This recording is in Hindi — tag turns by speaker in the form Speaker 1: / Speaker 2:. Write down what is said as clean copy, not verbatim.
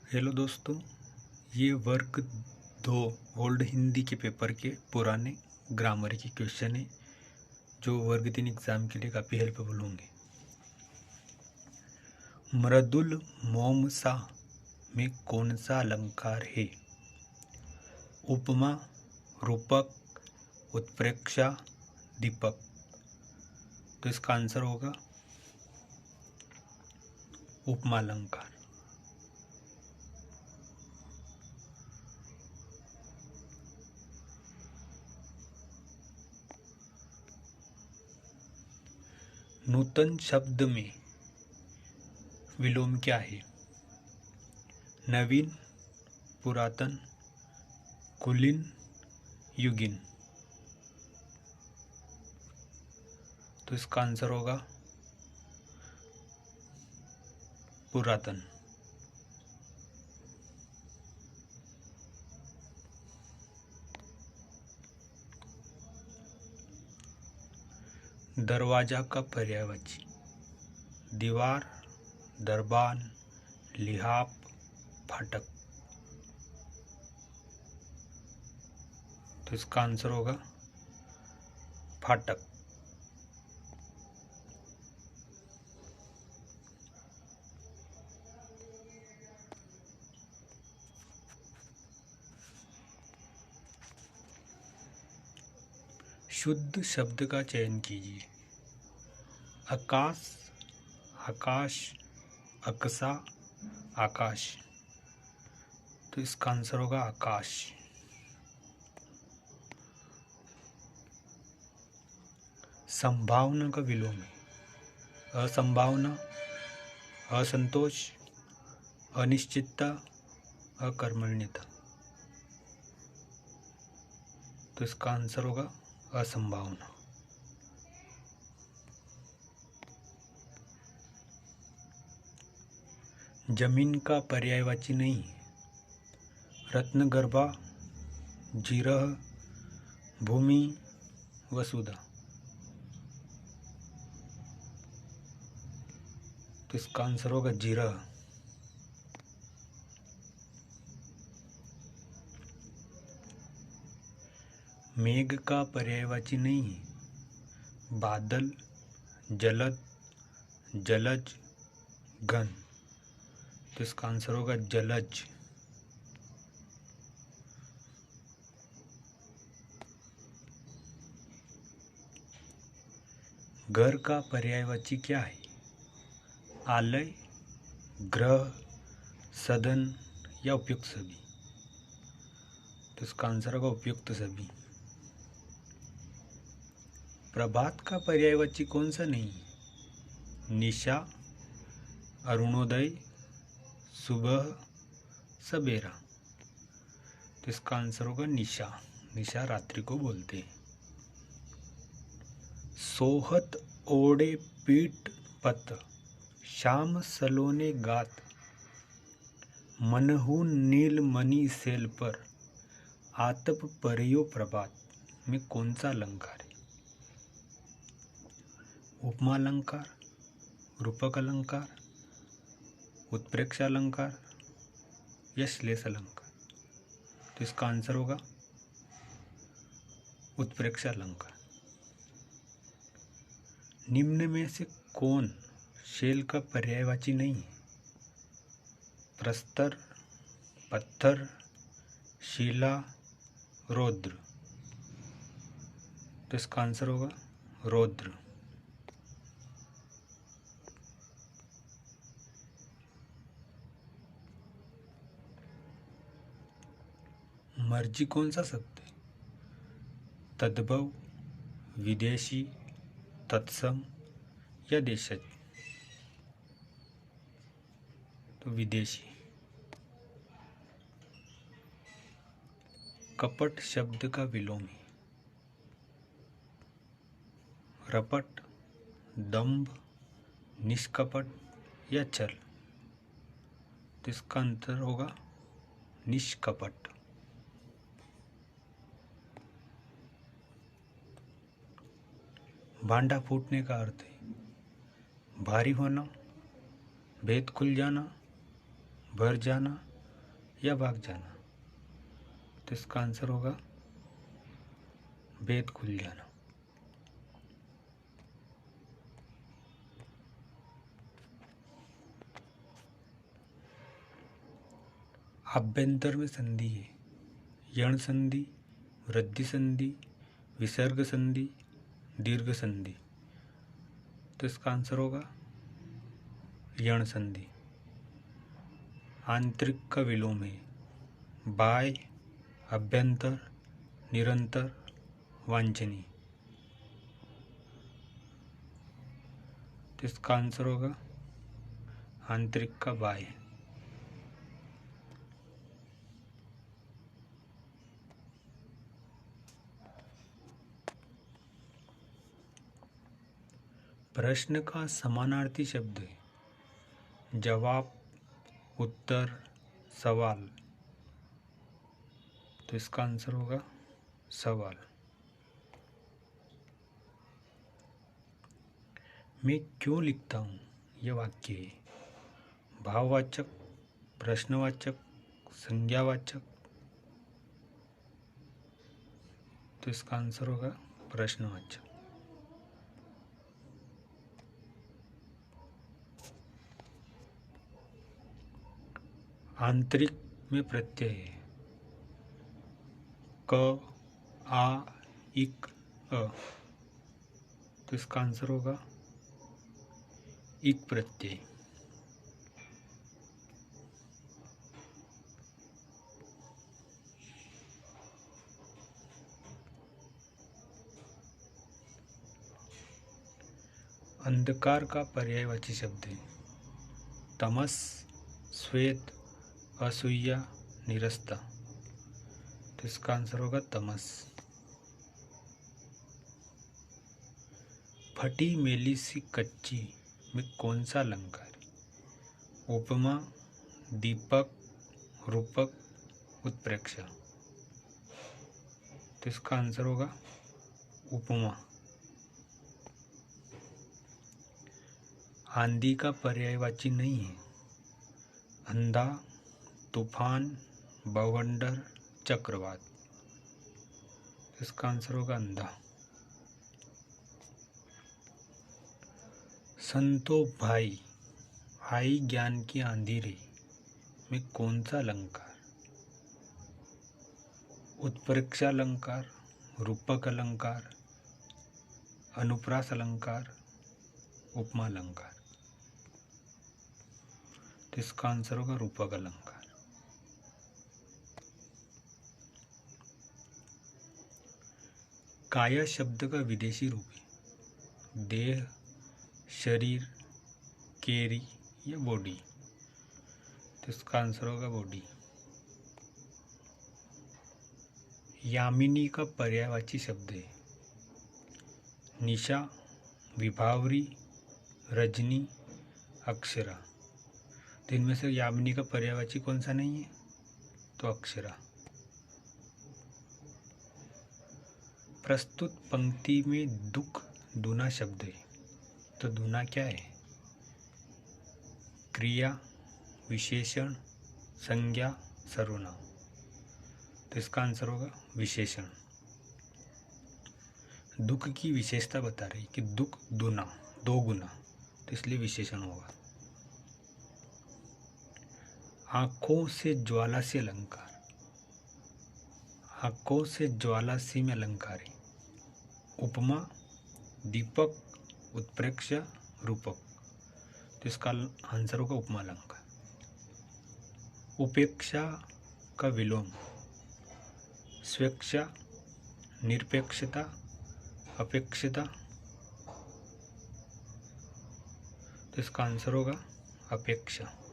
Speaker 1: हेलो दोस्तों, ये वर्ग 2 ओल्ड हिंदी के पेपर के पुराने ग्रामर के क्वेश्चन है जो वर्ग 3 एग्ज़ाम के लिए काफ़ी हेल्पफुल होंगे। मृदुल मोमसा में कौन सा अलंकार है? उपमा, रूपक, उत्प्रेक्षा, दीपक। तो इसका आंसर होगा उपमा अलंकार। नूतन शब्द में विलोम क्या है? नवीन, पुरातन, कुलीन, युगीन। तो इसका आंसर होगा पुरातन। दरवाजा का पर्यायवाची: दीवार, दरबान, लिहाफ, फाटक। तो इसका आंसर होगा फाटक। शुद्ध शब्द का चयन कीजिए। आकाश, आकाश, अकसा, आकाश। तो इसका आंसर होगा आकाश। संभावना का विलोम है असंभावना, असंतोष, अनिश्चितता, अकर्मण्यता। तो इसका आंसर होगा असंभावना। जमीन का पर्यायवाची नहीं है रत्नगर्भा, जिरह, भूमि, वसुधा। तो इसका आंसर होगा जिरह। मेघ का पर्यायवाची नहीं है बादल, जलद, जलज, घन। तो इसका आंसर होगा जलज। घर का पर्यायवाची क्या है? आलय, ग्रह, सदन या उपयुक्त सभी। तो इसका आंसर होगा उपयुक्त सभी। प्रभात का पर्यायवाची कौन सा नहीं है? निशा, अरुणोदय, सुबह, सवेरा। तो इसका आंसर होगा निशा। निशा रात्रि को बोलते हैं। सोहत ओढ़े पीठ पत, श्याम सलोने गात, मनहु नील मणि सेल पर, आतप परियो प्रभात में कौन सा अलंकार है? उपमा अलंकार, रूपक अलंकार, उत्प्रेक्षा अलंकार या श्लेष अलंकार। तो इसका आंसर होगा उत्प्रेक्षा अलंकार। निम्न में से कौन शैल का पर्यायवाची नहीं है? प्रस्तर, पत्थर, शिला, रौद्र। तो इसका आंसर होगा रौद्र। मर्जी कौन सा शब्द है? तद्भव, विदेशी, तत्सम या देशज। तो विदेशी। कपट शब्द का विलोम है रपट, दंभ, निष्कपट या छल। तो इसका अंतर होगा निष्कपट। भांडा फूटने का अर्थ है भारी होना, भेद खुल जाना, भर जाना या भाग जाना, तो इसका आंसर होगा भेद खुल जाना। आभ्यंतर में संधि है यण संधि, वृद्धि संधि, विसर्ग संधि, दीर्घ संधि, तो इसका आंसर होगा यण संधि। आंतरिक का विलोम है बाह्य, अभ्यंतर, निरंतर, वांछनीय, तो इसका आंसर होगा आंतरिक का बाह्य। प्रश्न का समानार्थी शब्द है जवाब, उत्तर, सवाल, तो इसका आंसर होगा सवाल। मैं क्यों लिखता हूँ यह वाक्य है भाववाचक, प्रश्नवाचक, संज्ञावाचक, तो इसका आंसर होगा प्रश्नवाचक। आंतरिक में प्रत्यय है क, आ, इक, अ, तो इसका आंसर होगा इक प्रत्यय। अंधकार का पर्यायवाची शब्द है तमस, श्वेत, असूया, निरस्ता, तो इसका आंसर होगा तमस। फटी मेली सी कच्ची में कौन सा अलंकार है उपमा, दीपक, रूपक, उत्प्रेक्षा, तो इसका आंसर होगा उपमा। आंधी का पर्यायवाची नहीं है अंधा, तूफान, बवंडर, चक्रवात, इसका आंसर होगा अंधा। संतो भाई आई ज्ञान की आंधी रे में कौन सा अलंकार उत्प्रेक्षा अलंकार, रूपक अलंकार, अनुप्रास अलंकार, उपमा अलंकार, तो इसका आंसर होगा रूपक अलंकार। काया शब्द का विदेशी रूप है देह, शरीर, केरी या बॉडी, तो इसका आंसर होगा बॉडी। यामिनी का पर्यायवाची शब्द है निशा, विभावरी, रजनी, अक्षरा, तो इनमें से यामिनी का पर्यायवाची कौन सा नहीं है तो अक्षरा। प्रस्तुत पंक्ति में दुख दूना शब्द है तो दूना क्या है क्रिया, विशेषण, संज्ञा, सर्वनाम, तो इसका आंसर होगा विशेषण। दुख की विशेषता बता रही कि दुख दूना, दो गुना, तो इसलिए विशेषण होगा। आंखों से ज्वाला से अलंकार, आंखों से ज्वाला से में अलंकार है उपमा, दीपक, उत्प्रेक्षा, रूपक, तो इसका आंसर होगा उपमा अलंकार। उपेक्षा का विलोम स्वेच्छा, निरपेक्षता, अपेक्षता, तो इसका आंसर होगा अपेक्षा।